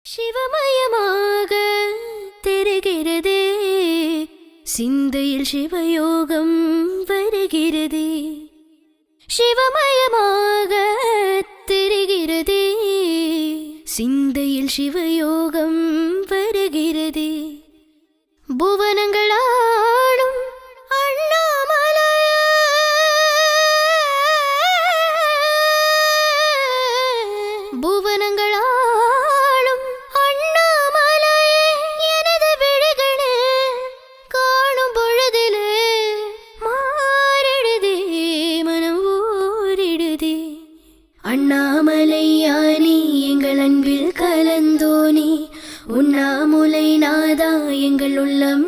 சிவமயமாக தெரிகிறதே, சிந்தையில் சிவயோகம் வருகிறதே. சிவமயமாக தெரிகிறதே, சிந்தையில் சிவயோகம் வருகிறதே. புவனங்களாடும் அண்ணாமலை, புவனங்களாடும் அண்ணாமலை, எனது விழிகளே காணும் பொழுதிலே மாறிடுதே, மனம் ஊரிடுதே. அண்ணாமலையானே எங்கள் அன்பில் கலந்தோனே, உண்ணாமுலை நாதா எங்கள் உள்ளம்